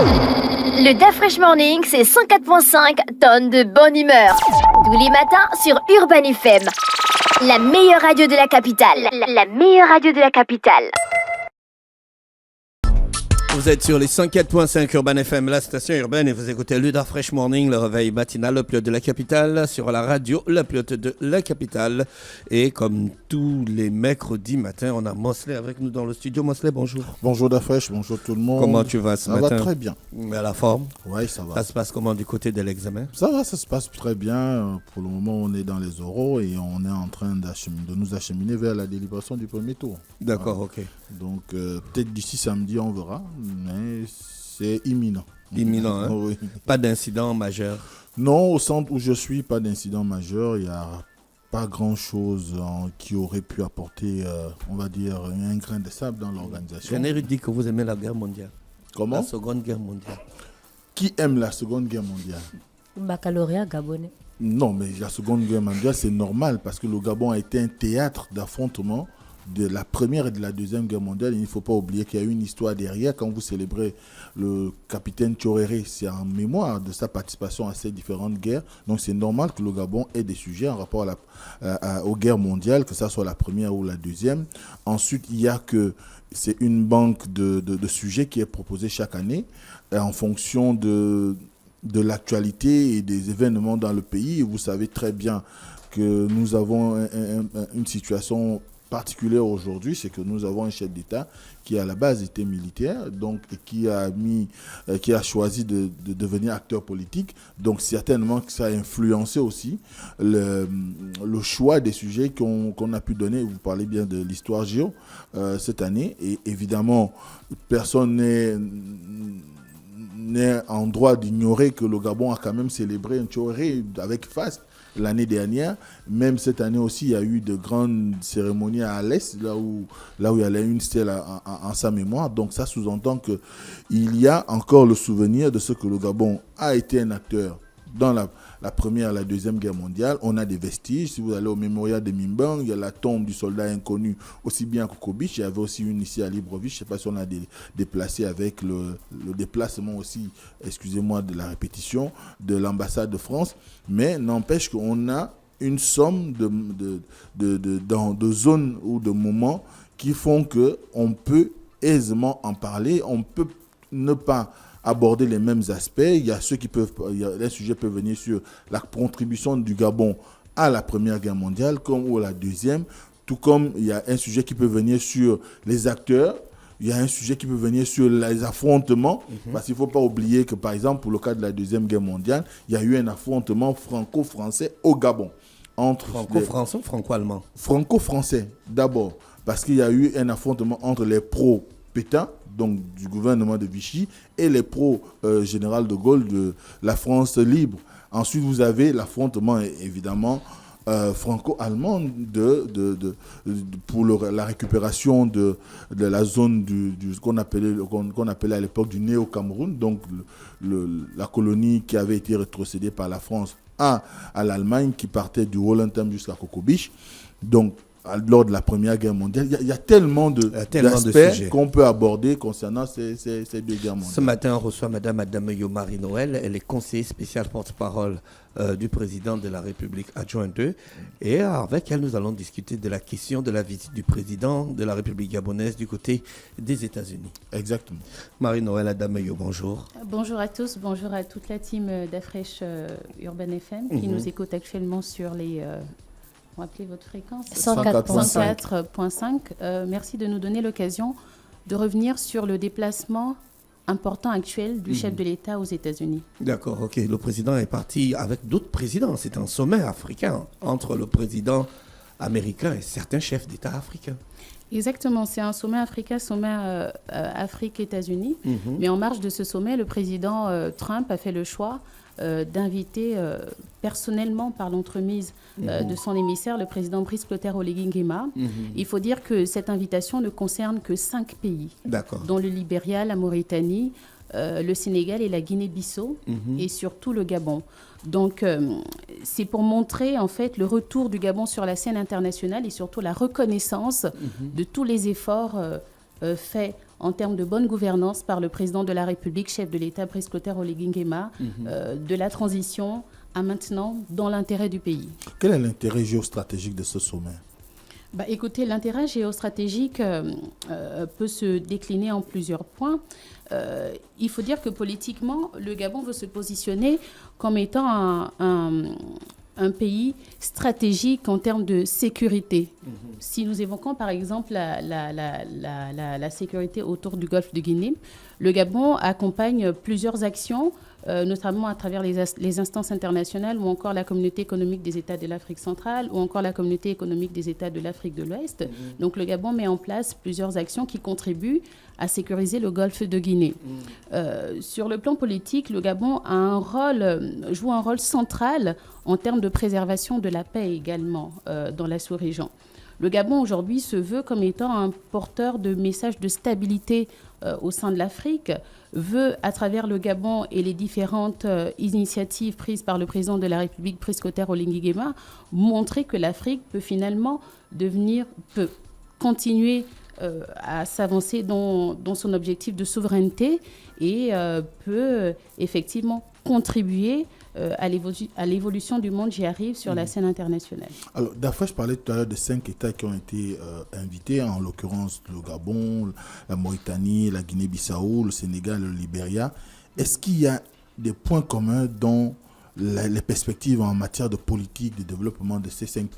Le DaFresh Morning, c'est 104.5 tonnes de bonne humeur. Tous les matins sur Urban FM. La meilleure radio de la capitale. La meilleure radio de la capitale. Vous êtes sur les 104.5 Urban FM, la station urbaine, et vous écoutez le DaFresh Morning, le réveil matinal, le plus haut de la capitale, sur la radio, le plus haut de la capitale. Et comme tous les mercredis matins, on a Mosley avec nous dans le studio. Mosley, bonjour. Bonjour DaFresh, bonjour tout le monde. Comment tu vas ce matin? Ça va très bien. À la forme? Oui, ça va. Ça se passe comment du côté de l'examen? Ça va, ça se passe très bien. Pour le moment, on est dans les oraux et on est en train de nous acheminer vers la délibération du premier tour. D'accord, voilà. ok. Donc, peut-être d'ici samedi, on verra, mais c'est imminent. Imminent, hein? Oui. Pas d'incident majeur? Non, au centre où je suis, pas d'incident majeur. Il n'y a pas grand-chose qui aurait pu apporter, on va dire, un grain de sable dans l'organisation. Générique dit que vous aimez la guerre mondiale. Comment? La Seconde Guerre mondiale. Qui aime la Seconde Guerre mondiale? Baccalauréat gabonais. Non, mais la Seconde Guerre mondiale, c'est normal parce que le Gabon a été un théâtre d'affrontement de la Première et de la Deuxième Guerre mondiale. Il ne faut pas oublier qu'il y a eu une histoire derrière. Quand vous célébrez le capitaine Thioréré, c'est en mémoire de sa participation à ces différentes guerres. Donc c'est normal que le Gabon ait des sujets en rapport aux guerres mondiales, que ce soit la Première ou la Deuxième. Ensuite, il y a que c'est une banque de sujets qui est proposée chaque année en fonction de l'actualité et des événements dans le pays. Et vous savez très bien que nous avons une situation particulière aujourd'hui, c'est que nous avons un chef d'État qui à la base était militaire, donc et qui a choisi de devenir acteur politique. Donc certainement que ça a influencé aussi le choix des sujets qu'on a pu donner. Vous parlez bien de l'histoire géo cette année, et évidemment personne n'est en droit d'ignorer que le Gabon a quand même célébré un Thioréré avec faste l'année dernière. Même cette année aussi, il y a eu de grandes cérémonies à l'Est, là où il y avait une stèle en sa mémoire. Donc ça sous-entend qu'il y a encore le souvenir de ce que le Gabon a été un acteur dans la Première et la Deuxième Guerre mondiale. On a des vestiges. Si vous allez au mémorial de Mimbang, il y a la tombe du soldat inconnu, aussi bien à Kokobich. Il y avait aussi une ici à Libreville. Je ne sais pas si on a déplacé avec le déplacement aussi, excusez-moi de la répétition, de l'ambassade de France. Mais n'empêche qu'on a une somme de zones ou de moments qui font qu'on peut aisément en parler. On peut ne pas aborder les mêmes aspects. Il y a les sujets peuvent venir sur la contribution du Gabon à la Première Guerre mondiale ou à la Deuxième, tout comme il y a un sujet qui peut venir sur les acteurs. Il y a un sujet qui peut venir sur les affrontements, parce qu'il ne faut pas oublier que, par exemple, pour le cas de la Deuxième Guerre mondiale, il y a eu un affrontement franco-français au Gabon. Franco-français ou franco-allemand? Franco-français, d'abord, parce qu'il y a eu un affrontement entre les pro-Pétain, donc du gouvernement de Vichy, et les pro-général de Gaulle de la France libre. Ensuite, vous avez l'affrontement, évidemment, franco-allemand pour la récupération de la zone qu'on appelait à l'époque du Néo-Cameroun, donc la colonie qui avait été rétrocédée par la France à l'Allemagne, qui partait du Wollentham jusqu'à Kokobich. Donc, lors de la Première Guerre mondiale, il y a tellement d'aspects qu'on peut aborder concernant ces deux guerres mondiales. Ce matin, on reçoit Madame Adameyo Marie-Noël. Elle est conseillère spéciale porte-parole du président de la République adjoint 2. Et avec elle, nous allons discuter de la question de la visite du président de la République gabonaise du côté des États-Unis. Exactement. Marie-Noël Adameyo, bonjour. Bonjour à tous, bonjour à toute la team d'Afresh Urban FM qui nous écoute actuellement sur les... on va appeler votre fréquence 104.5. Merci de nous donner l'occasion de revenir sur le déplacement important actuel du chef de l'État aux États-Unis. D'accord, ok. Le président est parti avec d'autres présidents. C'est un sommet africain entre le président américain et certains chefs d'État africains. Exactement, c'est un sommet africain, sommet Afrique-États-Unis. Mais en marge de ce sommet, le président Trump a fait le choix d'inviter personnellement par l'entremise de son émissaire, le président Brice Clotaire Oligui Nguema. Il faut dire que cette invitation ne concerne que 5 pays, dont le Libéria, la Mauritanie, le Sénégal et la Guinée-Bissau, et surtout le Gabon. Donc, c'est pour montrer en fait le retour du Gabon sur la scène internationale et surtout la reconnaissance de tous les efforts fait en termes de bonne gouvernance par le président de la République, chef de l'État, Brice Clotaire Oligui Nguema, de la transition à maintenant dans l'intérêt du pays. Quel est l'intérêt géostratégique de ce sommet? Écoutez, l'intérêt géostratégique peut se décliner en plusieurs points. Il faut dire que politiquement, le Gabon veut se positionner comme étant un pays stratégique en termes de sécurité. Si nous évoquons par exemple la sécurité autour du golfe de Guinée, le Gabon accompagne plusieurs actions, notamment à travers les instances internationales ou encore la communauté économique des États de l'Afrique centrale ou encore la communauté économique des États de l'Afrique de l'Ouest. Donc le Gabon met en place plusieurs actions qui contribuent à sécuriser le golfe de Guinée. Sur le plan politique, le Gabon joue un rôle central en termes de préservation de la paix également dans la sous-région. Le Gabon aujourd'hui se veut comme étant un porteur de messages de stabilité au sein de l'Afrique, veut à travers le Gabon et les différentes initiatives prises par le président de la République, Brice Clotaire Oligui Nguema, montrer que l'Afrique peut finalement peut continuer à s'avancer dans son objectif de souveraineté et peut effectivement contribuer à l'évolution du monde, j'y arrive, sur la scène internationale. Alors, Dafresh parlait tout à l'heure de 5 États qui ont été invités, en l'occurrence le Gabon, la Mauritanie, la Guinée-Bissau, le Sénégal, le Libéria. Est-ce qu'il y a des points communs dans les perspectives en matière de politique, de développement de ces 5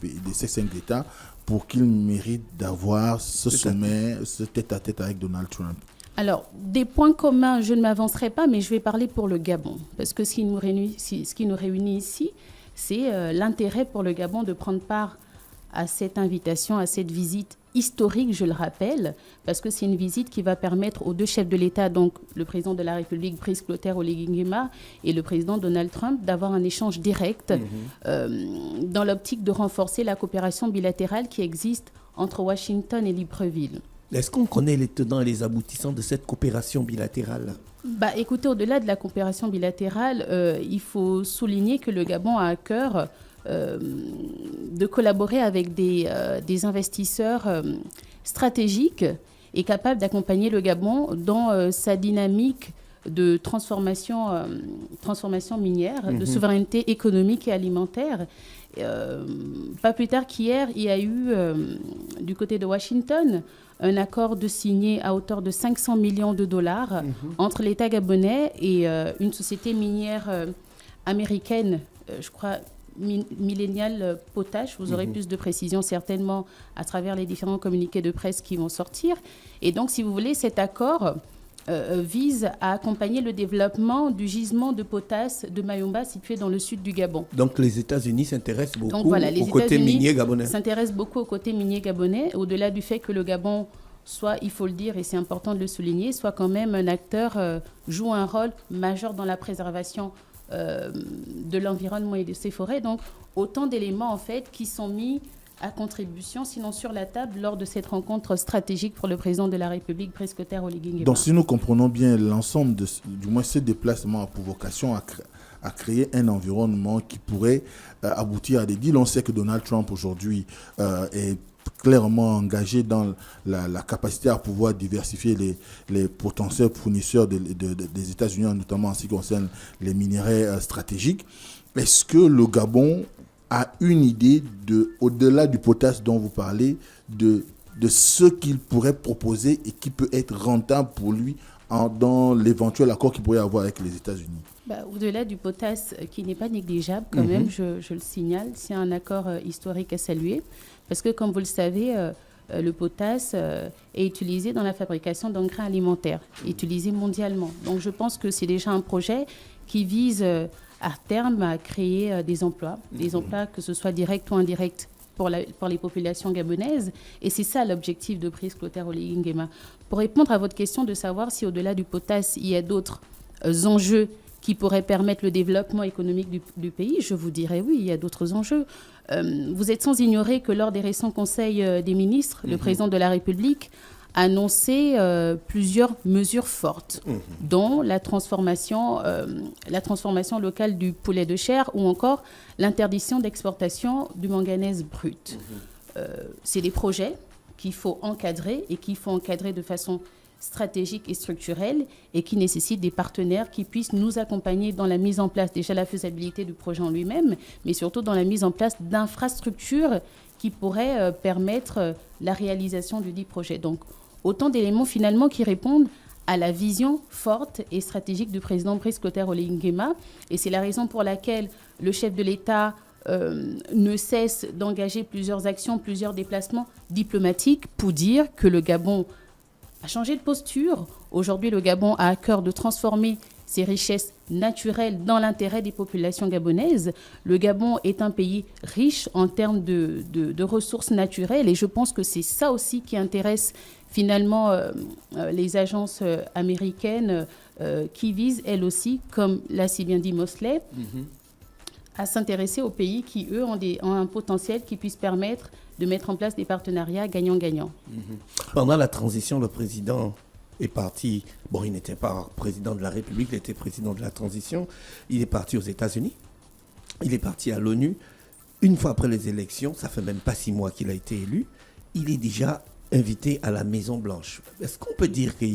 États pour qu'ils méritent d'avoir ce sommet, ce tête-à-tête avec Donald Trump? Alors, des points communs, je ne m'avancerai pas, mais je vais parler pour le Gabon. Parce que ce qui nous réunit ici, c'est l'intérêt pour le Gabon de prendre part à cette invitation, à cette visite historique, je le rappelle, parce que c'est une visite qui va permettre aux deux chefs de l'État, donc le président de la République, Brice Clotaire Oligui Nguema, et le président Donald Trump, d'avoir un échange direct dans l'optique de renforcer la coopération bilatérale qui existe entre Washington et Libreville. Est-ce qu'on connaît les tenants et les aboutissants de cette coopération bilatérale? Écoutez, au-delà de la coopération bilatérale, il faut souligner que le Gabon a à cœur de collaborer avec des investisseurs stratégiques et capables d'accompagner le Gabon dans sa dynamique de transformation minière, de souveraineté économique et alimentaire. Pas plus tard qu'hier, il y a eu du côté de Washington un accord de signé à hauteur de 500 millions de dollars entre l'État gabonais et une société minière américaine, je crois, Millennial Potash. Vous aurez plus de précisions certainement à travers les différents communiqués de presse qui vont sortir. Et donc, si vous voulez, cet accord vise à accompagner le développement du gisement de potasse de Mayumba situé dans le sud du Gabon. Donc les États-Unis s'intéressent beaucoup au côté minier gabonais. S'intéressent beaucoup au côté minier gabonais, au-delà du fait que le Gabon soit, il faut le dire et c'est important de le souligner, soit quand même un acteur, joue un rôle majeur dans la préservation de l'environnement et de ses forêts. Donc autant d'éléments en fait qui sont mis à contribution, sinon sur la table, lors de cette rencontre stratégique pour le président de la République, Brice Clotaire Oligui Nguema. Donc, si nous comprenons bien l'ensemble, du moins ce déplacement a pour vocation à créer un environnement qui pourrait aboutir à des deals. On sait que Donald Trump, aujourd'hui, est clairement engagé dans la capacité à pouvoir diversifier les potentiels fournisseurs des États-Unis, notamment en ce qui concerne les minerais stratégiques. Est-ce que le Gabon a une idée au-delà du potasse dont vous parlez, de ce qu'il pourrait proposer et qui peut être rentable pour lui dans l'éventuel accord qu'il pourrait avoir avec les États-Unis? Au-delà du potasse, qui n'est pas négligeable quand même, je le signale, c'est un accord historique à saluer. Parce que, comme vous le savez, le potasse est utilisé dans la fabrication d'engrais alimentaires, utilisé mondialement. Donc je pense que c'est déjà un projet qui vise à terme à créer des emplois que ce soit directs ou indirects pour les populations gabonaises. Et c'est ça l'objectif de Brice Clotaire Oligui Nguema. Pour répondre à votre question de savoir si au-delà du potasse, il y a d'autres enjeux qui pourraient permettre le développement économique du pays, je vous dirais oui, il y a d'autres enjeux. Vous êtes sans ignorer que lors des récents conseils des ministres, le président de la République a annoncé plusieurs mesures fortes, dont la transformation locale du poulet de chair ou encore l'interdiction d'exportation du manganèse brut. C'est des projets qu'il faut encadrer et qu'il faut encadrer de façon stratégique et structurelle et qui nécessite des partenaires qui puissent nous accompagner dans la mise en place, déjà la faisabilité du projet en lui-même, mais surtout dans la mise en place d'infrastructures qui pourraient permettre la réalisation du dit projet. Donc, autant d'éléments finalement qui répondent à la vision forte et stratégique du président Brice Clotaire Oligui Nguema. Et c'est la raison pour laquelle le chef de l'État ne cesse d'engager plusieurs actions, plusieurs déplacements diplomatiques pour dire que le Gabon a changé de posture. Aujourd'hui, le Gabon a à cœur de transformer ses richesses naturelles dans l'intérêt des populations gabonaises. Le Gabon est un pays riche en termes de ressources naturelles et je pense que c'est ça aussi qui intéresse finalement les agences américaines qui visent, elles aussi, comme l'a si bien dit Mosley, à s'intéresser aux pays qui, eux, ont un potentiel qui puisse permettre de mettre en place des partenariats gagnant-gagnant. Pendant la transition, le président est parti. Bon, il n'était pas président de la République, il était président de la transition. Il est parti aux États-Unis. Il est parti à l'ONU. Une fois après les élections, ça fait même pas 6 mois qu'il a été élu, il est déjà invité à la Maison-Blanche. Est-ce qu'on peut dire que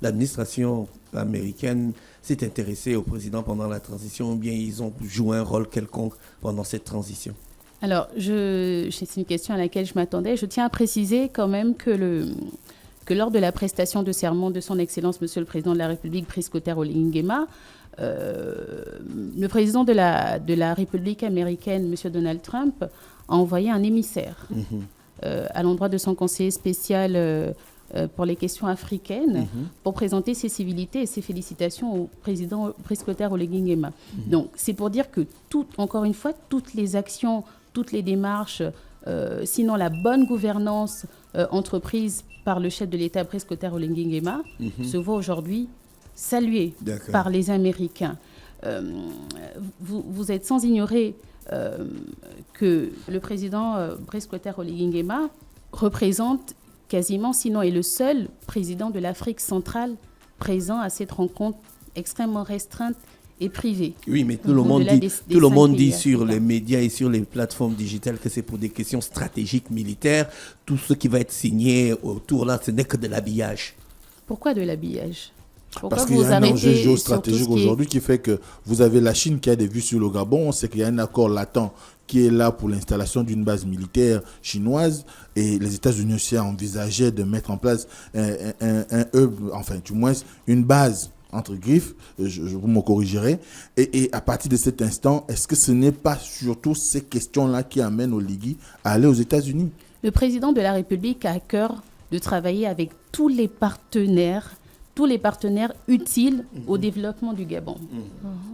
l'administration américaine s'est intéressée au président pendant la transition ou bien ils ont joué un rôle quelconque pendant cette transition? Alors, c'est une question à laquelle je m'attendais. Je tiens à préciser quand même que lors de la prestation de serment de son Excellence, Monsieur le Président de la République, Brice Clotaire Oligui Nguema, le président de la République américaine, Monsieur Donald Trump, a envoyé un émissaire à l'endroit de son conseiller spécial pour les questions africaines pour présenter ses civilités et ses félicitations au président Brice Clotaire Oligui Nguema. Donc, c'est pour dire que, encore une fois, toutes les actions, toutes les démarches, sinon la bonne gouvernance entreprise par le chef de l'État Brice Clotaire Oligui Nguema se voit aujourd'hui saluée par les Américains. Vous êtes sans ignorer que le président Brice Clotaire Oligui Nguema représente quasiment, sinon est le seul président de l'Afrique centrale présent à cette rencontre extrêmement restreinte et privée. Oui, mais tout le monde dit sur les médias et sur les plateformes digitales que c'est pour des questions stratégiques militaires. Tout ce qui va être signé autour là, ce n'est que de l'habillage. Pourquoi de l'habillage ? Parce qu'il y a un enjeu géostratégique aujourd'hui qui fait que vous avez la Chine qui a des vues sur le Gabon. On sait qu'il y a un accord latent qui est là pour l'installation d'une base militaire chinoise et les États-Unis aussi envisageaient de mettre en place un hub, enfin du moins une base entre griffes, vous me corrigerez. Et à partir de cet instant, est-ce que ce n'est pas surtout ces questions-là qui amènent Oligui à aller aux États-Unis ? Le président de la République a à cœur de travailler avec tous les partenaires utiles au développement du Gabon.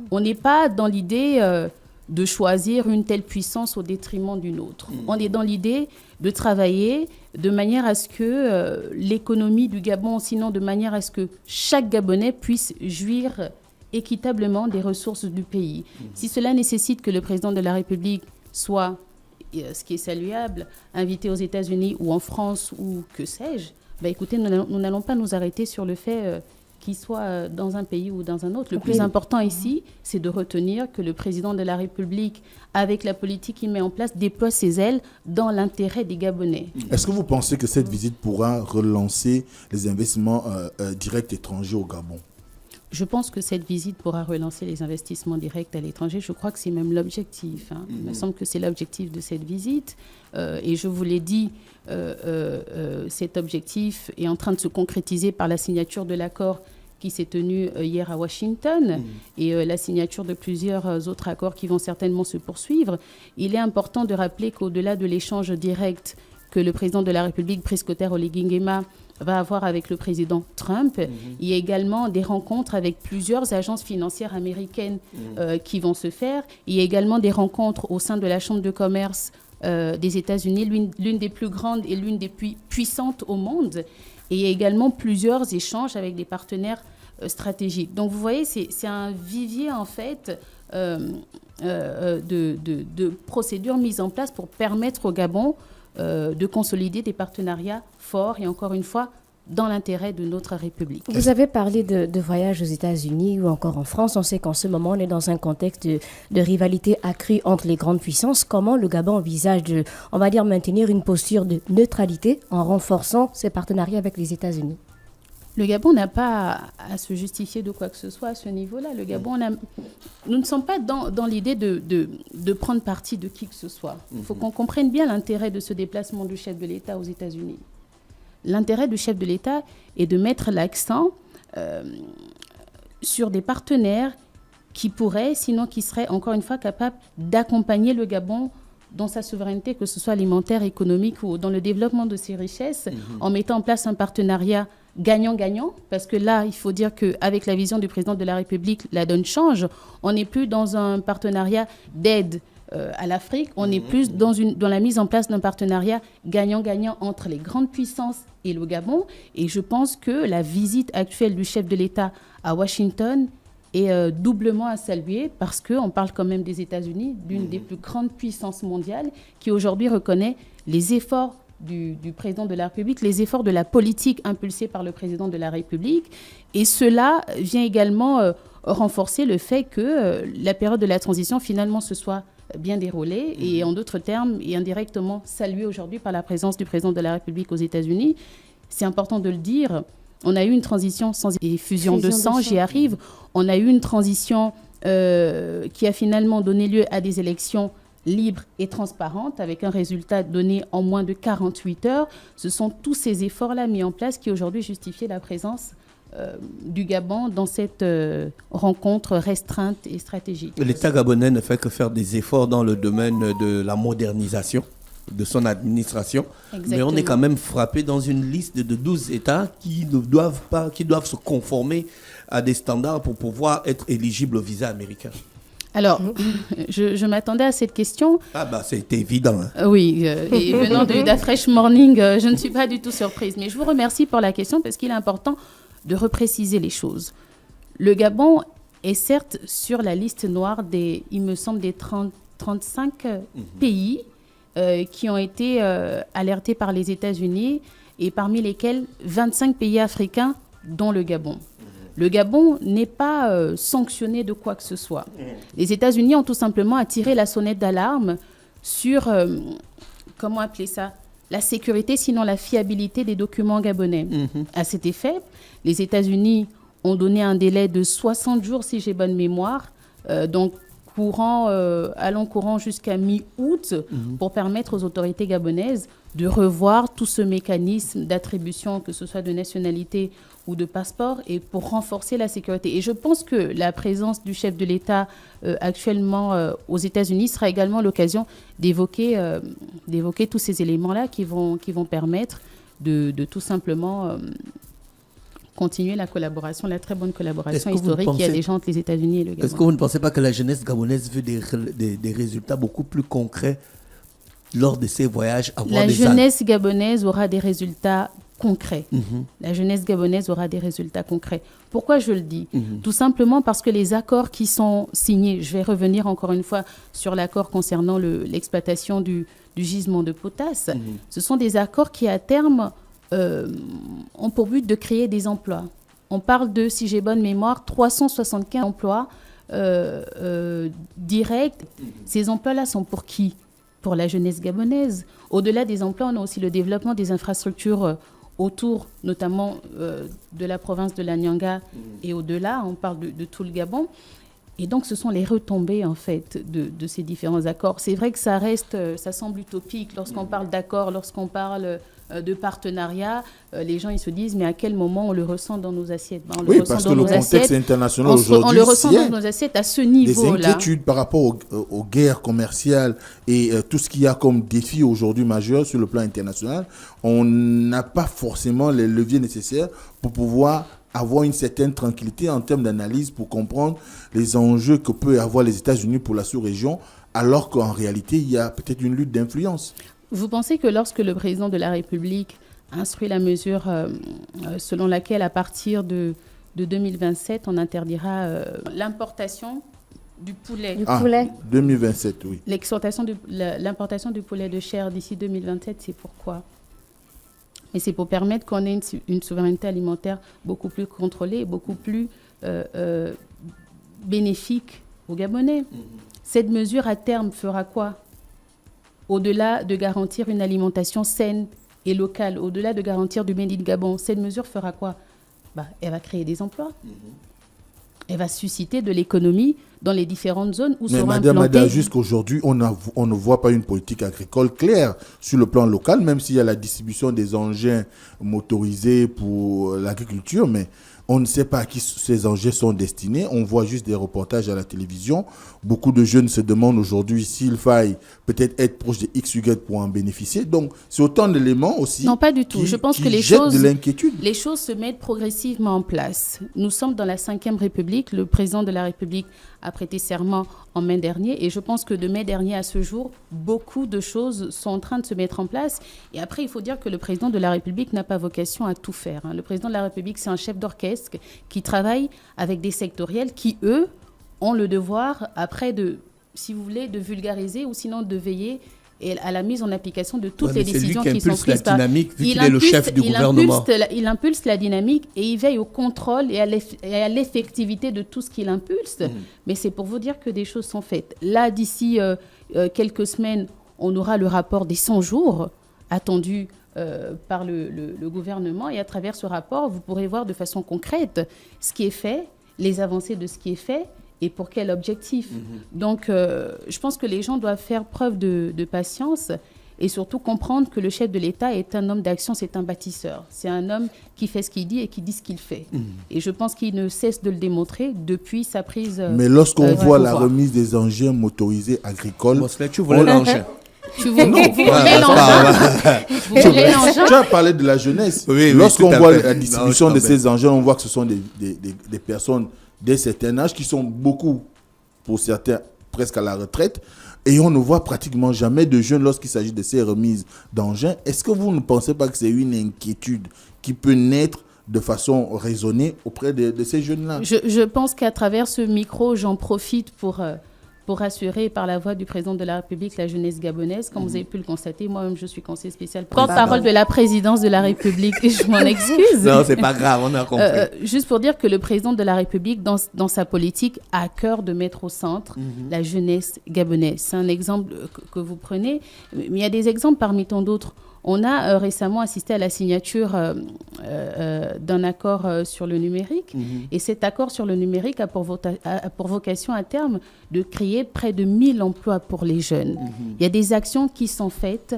On n'est pas dans l'idée de choisir une telle puissance au détriment d'une autre. On est dans l'idée de travailler de manière à ce que l'économie du Gabon, sinon de manière à ce que chaque Gabonais puisse jouir équitablement des ressources du pays. Si cela nécessite que le président de la République soit, ce qui est saluable, invité aux États-Unis ou en France ou que sais-je, écoutez, nous n'allons pas nous arrêter sur le fait qu'il soit dans un pays ou dans un autre. Le plus important ici, c'est de retenir que le président de la République, avec la politique qu'il met en place, déploie ses ailes dans l'intérêt des Gabonais. Est-ce que vous pensez que cette visite pourra relancer les investissements directs étrangers au Gabon ? Je pense que cette visite pourra relancer les investissements directs à l'étranger. Je crois que c'est même l'objectif. Il me semble que c'est l'objectif de cette visite. Et je vous l'ai dit, cet objectif est en train de se concrétiser par la signature de l'accord qui s'est tenu hier à Washington et la signature de plusieurs autres accords qui vont certainement se poursuivre. Il est important de rappeler qu'au-delà de l'échange direct que le président de la République, Brice Clotaire Oligui Nguema, va avoir avec le président Trump. Il y a également des rencontres avec plusieurs agences financières américaines qui vont se faire. Il y a également des rencontres au sein de la Chambre de commerce des États-Unis, l'une des plus grandes et l'une des plus puissantes au monde. Et il y a également plusieurs échanges avec des partenaires stratégiques. Donc vous voyez, c'est un vivier en fait de procédures mises en place pour permettre au Gabon de consolider des partenariats forts et encore une fois dans l'intérêt de notre République. Vous avez parlé de voyages aux États-Unis ou encore en France. On sait qu'en ce moment, on est dans un contexte de rivalité accrue entre les grandes puissances. Comment le Gabon envisage de, on va dire, maintenir une posture de neutralité en renforçant ses partenariats avec les États-Unis? Le Gabon n'a pas à se justifier de quoi que ce soit à ce niveau-là. Le Gabon, nous ne sommes pas dans l'idée de prendre parti de qui que ce soit. Il faut qu'on comprenne bien l'intérêt de ce déplacement du chef de l'État aux États-Unis. L'intérêt du chef de l'État est de mettre l'accent sur des partenaires qui pourraient, sinon qui seraient, encore une fois, capables d'accompagner le Gabon dans sa souveraineté, que ce soit alimentaire, économique ou dans le développement de ses richesses, en mettant en place un partenariat gagnant-gagnant, parce que là, il faut dire qu'avec la vision du président de la République, la donne change. On n'est plus dans un partenariat d'aide à l'Afrique, on est plus dans la mise en place d'un partenariat gagnant-gagnant entre les grandes puissances et le Gabon. Et je pense que la visite actuelle du chef de l'État à Washington est doublement à saluer, parce qu'on parle quand même des États-Unis, d'une des plus grandes puissances mondiales, qui aujourd'hui reconnaît les efforts du président de la République, les efforts de la politique impulsée par le président de la République. Et cela vient également renforcer le fait que la période de la transition finalement se soit bien déroulée et en d'autres termes et indirectement saluée aujourd'hui par la présence du président de la République aux États-Unis. C'est important de le dire. On a eu une transition sans effusion de sang, j'y arrive. On a eu une transition qui a finalement donné lieu à des élections libres et transparentes, avec un résultat donné en moins de 48 heures. Ce sont tous ces efforts-là mis en place qui aujourd'hui justifient la présence du Gabon dans cette rencontre restreinte et stratégique. L'État gabonais ne fait que faire des efforts dans le domaine de la modernisation de son administration. Exactement. Mais on est quand même frappé dans une liste de 12 États qui doivent se conformer à des standards pour pouvoir être éligibles au visa américain. Alors, je m'attendais à cette question. Ah bah c'est évident. Hein. Oui, et venant de Fresh Morning, je ne suis pas du tout surprise. Mais je vous remercie pour la question parce qu'il est important de repréciser les choses. Le Gabon est certes sur la liste noire il me semble, des 35 pays qui ont été alertés par les États-Unis et parmi lesquels 25 pays africains, dont le Gabon. Le Gabon n'est pas sanctionné de quoi que ce soit. Les États-Unis ont tout simplement attiré la sonnette d'alarme sur, comment appeler ça, la sécurité, sinon la fiabilité des documents gabonais. À cet effet, les États-Unis ont donné un délai de 60 jours, si j'ai bonne mémoire, donc allant courant jusqu'à mi-août, pour permettre aux autorités gabonaises de revoir tout ce mécanisme d'attribution, que ce soit de nationalité ou de passeport, et pour renforcer la sécurité. Et je pense que la présence du chef de l'État actuellement aux États-Unis sera également l'occasion d'évoquer tous ces éléments-là qui vont permettre de tout simplement continuer la collaboration, la très bonne collaboration historique qu'il y a déjà entre les États-Unis et le Gabon. Est-ce que vous ne pensez pas que la jeunesse gabonaise veut des résultats beaucoup plus concrets lors de ces voyages? La jeunesse gabonaise aura des résultats concrets. La jeunesse gabonaise aura des résultats concrets. Pourquoi je le dis? Tout simplement parce que les accords qui sont signés, je vais revenir encore une fois sur l'accord concernant l'exploitation du gisement de potasse, ce sont des accords qui à terme ont pour but de créer des emplois. On parle de, si j'ai bonne mémoire, 375 emplois directs. Ces emplois-là sont pour qui? Pour la jeunesse gabonaise. Au-delà des emplois, on a aussi le développement des infrastructures autour, notamment de la province de la Nyanga et au-delà. On parle de tout le Gabon. Et donc, ce sont les retombées, en fait, de ces différents accords. C'est vrai que ça semble utopique lorsqu'on parle d'accords, lorsqu'on parle de partenariat. Les gens, ils se disent, mais à quel moment on le ressent dans nos assiettes? On le ressent parce dans que le nos contexte assiettes. international aujourd'hui, on le ressent dans nos assiettes à ce niveau-là. Des inquiétudes par rapport aux guerres commerciales et tout ce qu'il y a comme défi aujourd'hui majeur sur le plan international. On n'a pas forcément les leviers nécessaires pour pouvoir avoir une certaine tranquillité en termes d'analyse pour comprendre les enjeux que peut avoir les États-Unis pour la sous-région, alors qu'en réalité, il y a peut-être une lutte d'influence. Vous pensez que lorsque le président de la République instruit la mesure selon laquelle, à partir de 2027, on interdira l'importation du poulet. 2027, oui. L'importation du poulet de chair d'ici 2027, c'est pourquoi? mais c'est pour permettre qu'on ait une souveraineté alimentaire beaucoup plus contrôlée, beaucoup plus bénéfique aux Gabonais. Cette mesure, à terme, fera quoi? Au-delà de garantir une alimentation saine et locale, au-delà de garantir du Made in Gabon, cette mesure fera quoi? Elle va créer des emplois. Elle va susciter de l'économie dans les différentes zones où seront Madame implantés... Ada, jusqu'aujourd'hui, on ne voit pas une politique agricole claire sur le plan local, même s'il y a la distribution des engins motorisés pour l'agriculture, mais on ne sait pas à qui ces engins sont destinés. On voit juste des reportages à la télévision. Beaucoup de jeunes se demandent aujourd'hui s'il faille peut-être être proche de XY pour en bénéficier. Donc, c'est autant d'éléments aussi. Non, pas du tout. Je pense que les choses se mettent progressivement en place. Nous sommes dans la 5e République. Le président de la République a prêté serment en mai dernier. Et je pense que de mai dernier à ce jour, beaucoup de choses sont en train de se mettre en place. Et après, il faut dire que le président de la République n'a pas vocation à tout faire. Le président de la République, c'est un chef d'orchestre qui travaille avec des sectoriels qui, eux, ont le devoir, après, si vous voulez, de vulgariser ou sinon de veiller à la mise en application de toutes les décisions qui sont prises par... Il est le chef du gouvernement. Il impulse la dynamique et il veille au contrôle et à l'effectivité de tout ce qu'il impulse. Mais c'est pour vous dire que des choses sont faites. Là, d'ici quelques semaines, on aura le rapport des 100 jours attendu par le gouvernement. Et à travers ce rapport, vous pourrez voir de façon concrète ce qui est fait, les avancées de ce qui est fait et pour quel objectif. Donc, je pense que les gens doivent faire preuve de patience et surtout comprendre que le chef de l'État est un homme d'action, c'est un bâtisseur. C'est un homme qui fait ce qu'il dit et qui dit ce qu'il fait. Et je pense qu'il ne cesse de le démontrer depuis sa prise Mais lorsqu'on voit la remise des engins motorisés agricoles... Tu voulais l'engin. Tu voulais l'engin. Tu as parlé de la jeunesse. Oui, lorsqu'on voit la distribution de ces engins, on voit que ce sont des personnes d'un certain âge qui sont beaucoup, pour certains, presque à la retraite. Et on ne voit pratiquement jamais de jeunes lorsqu'il s'agit de ces remises d'engins. Est-ce que vous ne pensez pas que c'est une inquiétude qui peut naître de façon raisonnée auprès de ces jeunes-là? Je pense qu'à travers ce micro, j'en profite pour assurer par la voix du président de la République la jeunesse gabonaise. Comme vous avez pu le constater, moi-même, je suis conseiller spécial porte-parole de la présidence de la République et je m'en excuse. Non, c'est pas grave, on a compris. Juste pour dire que le président de la République, dans sa politique, a à cœur de mettre au centre la jeunesse gabonaise. C'est un exemple que vous prenez, mais il y a des exemples parmi tant d'autres. On a récemment assisté à la signature d'un accord sur le numérique. Et cet accord sur le numérique a pour vocation à terme de créer près de 1000 emplois pour les jeunes. Il y a des actions qui sont faites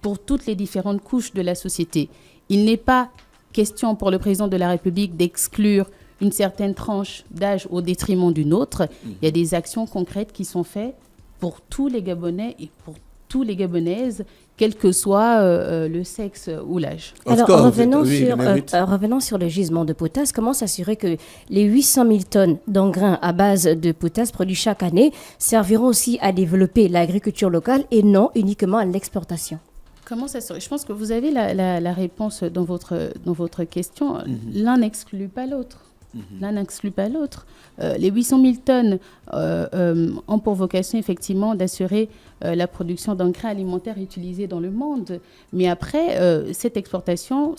pour toutes les différentes couches de la société. Il n'est pas question pour le président de la République d'exclure une certaine tranche d'âge au détriment d'une autre. Il y a des actions concrètes qui sont faites pour tous les Gabonais et pour toutes les Gabonaises, quel que soit le sexe ou l'âge. Alors, revenons sur le gisement de potasse. Comment s'assurer que les 800 000 tonnes d'engrais à base de potasse produits chaque année serviront aussi à développer l'agriculture locale et non uniquement à l'exportation? Comment s'assurer? Je pense que vous avez la réponse dans votre question. L'un n'exclut pas l'autre. L'un n'exclut pas l'autre. Les 800 000 tonnes ont pour vocation effectivement d'assurer la production d'engrais alimentaires utilisés dans le monde. Mais après, cette exploitation,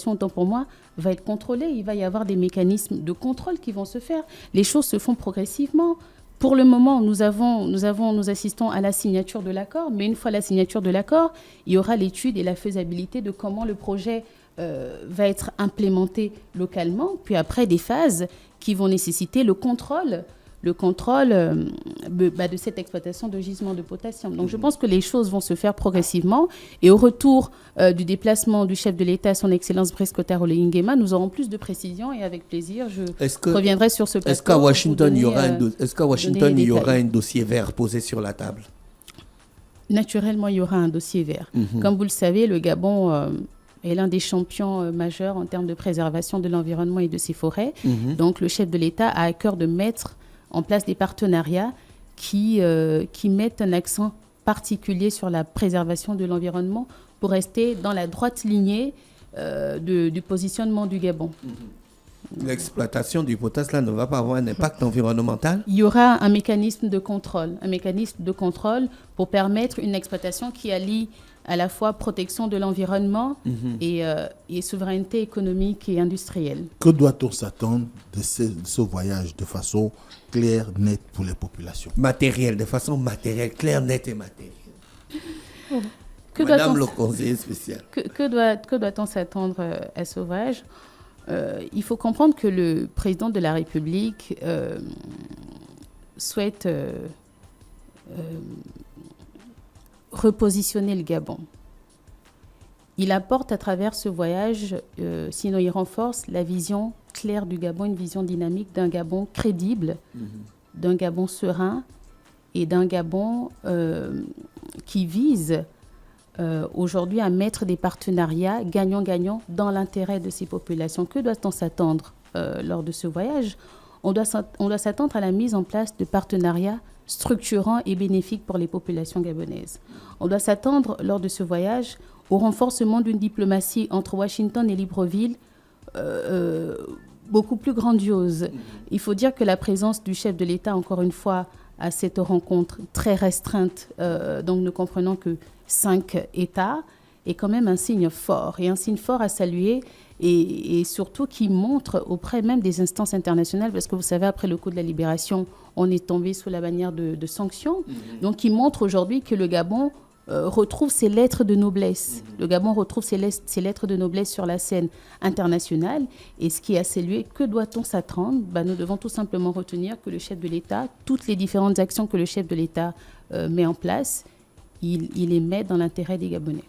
autant pour moi, va être contrôlée. Il va y avoir des mécanismes de contrôle qui vont se faire. Les choses se font progressivement. Pour le moment, nous assistons à la signature de l'accord. Mais une fois la signature de l'accord, il y aura l'étude et la faisabilité de comment le projet va être implémenté localement, puis après des phases qui vont nécessiter le contrôle de cette exploitation de gisement de potassium. Donc je pense que les choses vont se faire progressivement et au retour du déplacement du chef de l'État, son Excellence Brice Cotard Nguema, nous aurons plus de précisions et avec plaisir je reviendrai sur ce plateau. Est-ce qu'à Washington, il y aura un dossier vert posé sur la table? Naturellement, il y aura un dossier vert. Comme vous le savez, le Gabon est l'un des champions majeurs en termes de préservation de l'environnement et de ses forêts. Donc, le chef de l'État a à cœur de mettre en place des partenariats qui mettent un accent particulier sur la préservation de l'environnement pour rester dans la droite lignée du positionnement du Gabon. L'exploitation du potasse là ne va pas avoir un impact environnemental? Il y aura un mécanisme de contrôle pour permettre une exploitation qui allie à la fois protection de l'environnement et souveraineté économique et industrielle. Que doit-on s'attendre de ce voyage de façon claire, nette pour les populations? Matériel, de façon matérielle, claire, nette et matérielle. Madame le conseiller spécial. Que doit-on s'attendre à ce voyage? Il faut comprendre que le président de la République souhaite repositionner le Gabon. Il apporte à travers ce voyage, sinon il renforce la vision claire du Gabon, une vision dynamique d'un Gabon crédible, d'un Gabon serein et d'un Gabon qui vise aujourd'hui à mettre des partenariats gagnant-gagnant dans l'intérêt de ces populations. Que doit-on s'attendre lors de ce voyage? On doit s'attendre à la mise en place de partenariats structurants et bénéfiques pour les populations gabonaises. On doit s'attendre lors de ce voyage au renforcement d'une diplomatie entre Washington et Libreville beaucoup plus grandiose. Il faut dire que la présence du chef de l'État, encore une fois, à cette rencontre très restreinte, donc ne comprenant que 5 États, est quand même un signe fort, et un signe fort à saluer, et surtout qui montre auprès même des instances internationales, parce que vous savez, après le coup de la libération, on est tombé sous la bannière de sanctions, donc qui montre aujourd'hui que le Gabon retrouve ses lettres de noblesse. Le Gabon retrouve ses lettres de noblesse sur la scène internationale. Et ce qui est à saluer, que doit-on s'attendre? Nous devons tout simplement retenir que le chef de l'État, toutes les différentes actions que le chef de l'État met en place, il les met dans l'intérêt des Gabonais.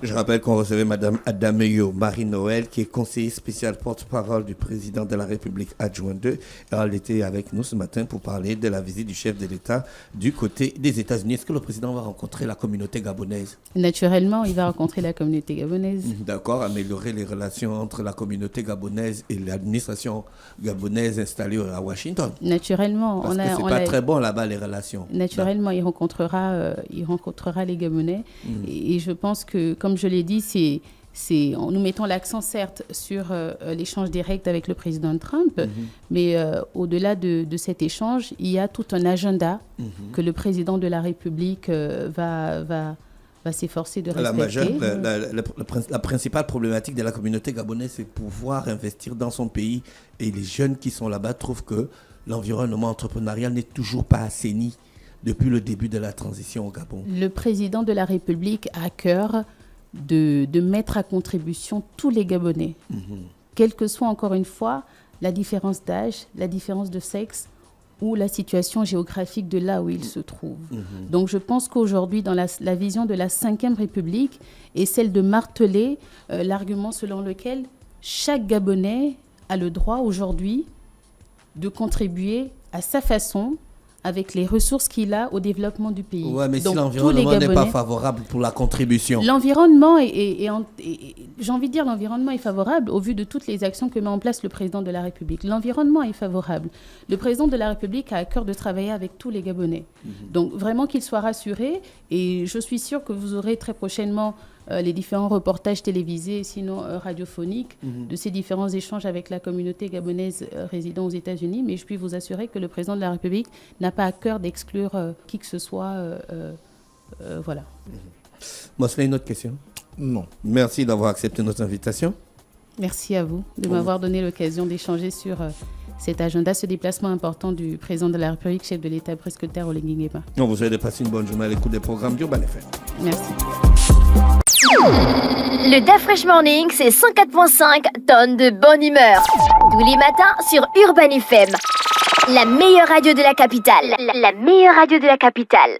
Je rappelle qu'on recevait Mme Adameyo Marie-Noël, qui est conseiller spécial porte-parole du président de la République adjoint 2. Elle était avec nous ce matin pour parler de la visite du chef de l'État du côté des États-Unis. Est-ce que le président va rencontrer la communauté gabonaise? Naturellement, il va rencontrer la communauté gabonaise. D'accord, améliorer les relations entre la communauté gabonaise et l'administration gabonaise installée à Washington. Naturellement. Parce que c'est pas très bon là-bas, les relations. Naturellement, il rencontrera les Gabonais. Et je pense que, comme je l'ai dit, nous mettons l'accent certes sur l'échange direct avec le président Trump, mais au-delà de cet échange, il y a tout un agenda que le président de la République va s'efforcer de respecter. La principale problématique de la communauté gabonaise, c'est pouvoir investir dans son pays. Et les jeunes qui sont là-bas trouvent que l'environnement entrepreneurial n'est toujours pas assaini depuis le début de la transition au Gabon. Le président de la République a à cœur de mettre à contribution tous les Gabonais, quelle que soit encore une fois la différence d'âge, la différence de sexe ou la situation géographique de là où ils se trouvent. Donc je pense qu'aujourd'hui, dans la vision de la Ve République est celle de marteler l'argument selon lequel chaque Gabonais a le droit aujourd'hui de contribuer à sa façon avec les ressources qu'il a au développement du pays. Oui, mais donc, si l'environnement n'est pas favorable pour la contribution. L'environnement j'ai envie de dire, l'environnement est favorable au vu de toutes les actions que met en place le président de la République. L'environnement est favorable. Le président de la République a à cœur de travailler avec tous les Gabonais. Donc vraiment qu'il soit rassuré, et je suis sûre que vous aurez très prochainement les différents reportages télévisés, sinon radiophoniques, de ces différents échanges avec la communauté gabonaise résidant aux États-Unis. Mais je puis vous assurer que le président de la République n'a pas à cœur d'exclure qui que ce soit. Voilà. Moi, c'est une autre question? Non. Merci d'avoir accepté notre invitation. Merci à vous de m'avoir donné l'occasion d'échanger sur cet agenda, ce déplacement important du président de la République, chef de l'État, presbytère Oligui Nguema. On vous souhaite de passer une bonne journée à l'écoute des programmes d'Urban FM. Merci. Le DAF Fresh Morning, c'est 104.5 tonnes de bonne humeur. Tous les matins sur Urban FM. La meilleure radio de la capitale. La meilleure radio de la capitale.